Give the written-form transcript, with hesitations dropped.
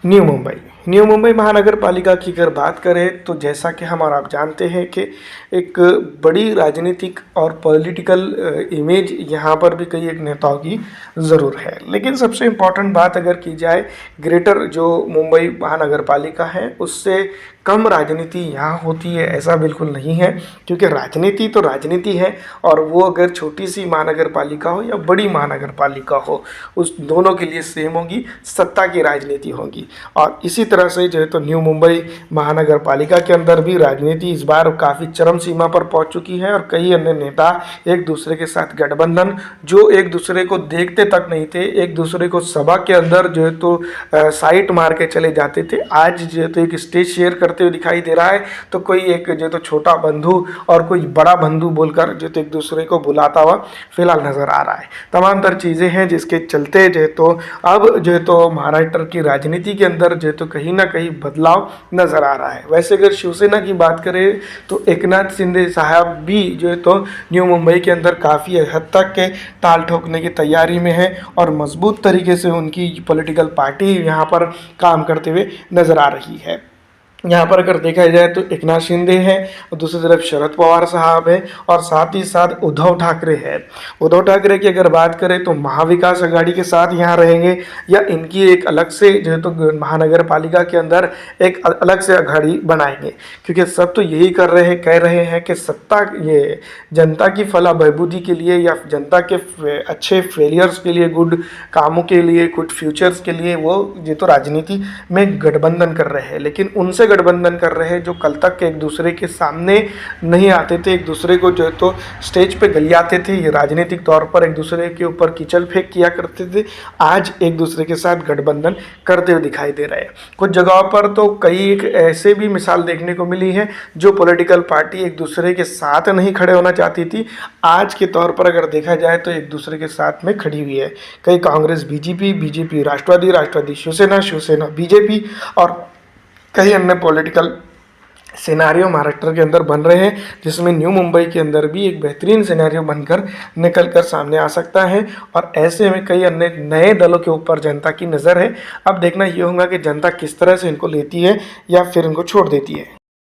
New Mumbai महानगर पालिका की अगर बात करें तो जैसा कि हम और आप जानते हैं कि एक बड़ी राजनीतिक और पॉलिटिकल इमेज यहाँ पर भी कई एक नेताओं की ज़रूर है। लेकिन सबसे इम्पॉर्टेंट बात अगर की जाए, ग्रेटर जो मुंबई महानगर पालिका है उससे कम राजनीति यहाँ होती है ऐसा बिल्कुल नहीं है, क्योंकि राजनीति तो राजनीति है। और वो अगर छोटी सी महानगर पालिका हो या बड़ी महानगर पालिका हो, उस दोनों के लिए सेम होगी, सत्ता की राजनीति होगी। और इसी तरह से जो है तो न्यू मुंबई महानगर पालिका के अंदर भी राजनीति इस बार काफ़ी चरम सीमा पर पहुंच चुकी है और कई अन्य नेता एक दूसरे के साथ गठबंधन, जो एक दूसरे को देखते तक नहीं थे, एक दूसरे को सभा के अंदर जो है तो साइट मार के चले जाते थे, आज जो है तो एक स्टेज शेयर करते हुए दिखाई दे रहा है। तो कोई एक जो है तो छोटा बंधु और कोई बड़ा बंधु बोलकर जो तो एक दूसरे को बुलाता हुआ फिलहाल नजर आ रहा है। तमाम तर चीज़ें हैं जिसके चलते जो है तो अब जो है तो महाराष्ट्र की राजनीति के अंदर जो है तो कहीं ना कहीं बदलाव नजर आ रहा है। वैसे अगर शिवसेना की बात करें तो एकनाथ शिंदे साहब भी जो है तो न्यू मुंबई के अंदर काफ़ी हद तक के ताल ठोकने की तैयारी में है और मजबूत तरीके से उनकी पॉलिटिकल पार्टी यहाँ पर काम करते हुए नजर आ रही है। यहाँ पर अगर देखा जाए तो एकनाथ शिंदे हैं और दूसरी तरफ शरद पवार साहब हैं और साथ ही साथ उद्धव ठाकरे है। उद्धव ठाकरे की अगर बात करें तो महाविकास आघाड़ी के साथ यहाँ रहेंगे या इनकी एक अलग से जो है तो महानगर पालिका के अंदर एक अलग से आघाड़ी बनाएंगे, क्योंकि सब तो यही कर रहे हैं, कह रहे हैं कि सत्ता ये जनता की फला बहबूदी के लिए या जनता के अच्छे फेलियर्स के लिए, गुड कामों के लिए, गुड फ्यूचर्स के लिए वो ये तो राजनीति में गठबंधन कर रहे हैं। लेकिन उनसे गठबंधन कर रहे हैं जो कल तक एक दूसरे के सामने नहीं आते थे, एक दूसरे को जो है तो स्टेज पे गलियाते थे, ये राजनीतिक तौर पर एक दूसरे के ऊपर कीचड़ फेंक किया करते थे, आज एक दूसरे के साथ गठबंधन करते हुए दिखाई दे रहे हैं। कुछ जगहों पर तो कई एक ऐसे भी मिसाल देखने को मिली है जो पॉलिटिकल पार्टी एक दूसरे के साथ नहीं खड़े होना चाहती थी, आज के तौर पर अगर देखा जाए तो एक दूसरे के साथ में खड़ी हुई है। कई कांग्रेस बीजेपी, बीजेपी राष्ट्रवादी, राष्ट्रवादी शिवसेना, शिवसेना बीजेपी और कई अन्य पॉलिटिकल सिनेरियो महाराष्ट्र के अंदर बन रहे हैं, जिसमें न्यू मुंबई के अंदर भी एक बेहतरीन सिनेरियो बनकर निकल कर सामने आ सकता है। और ऐसे में कई अन्य नए दलों के ऊपर जनता की नज़र है। अब देखना ये होगा कि जनता किस तरह से इनको लेती है या फिर इनको छोड़ देती है।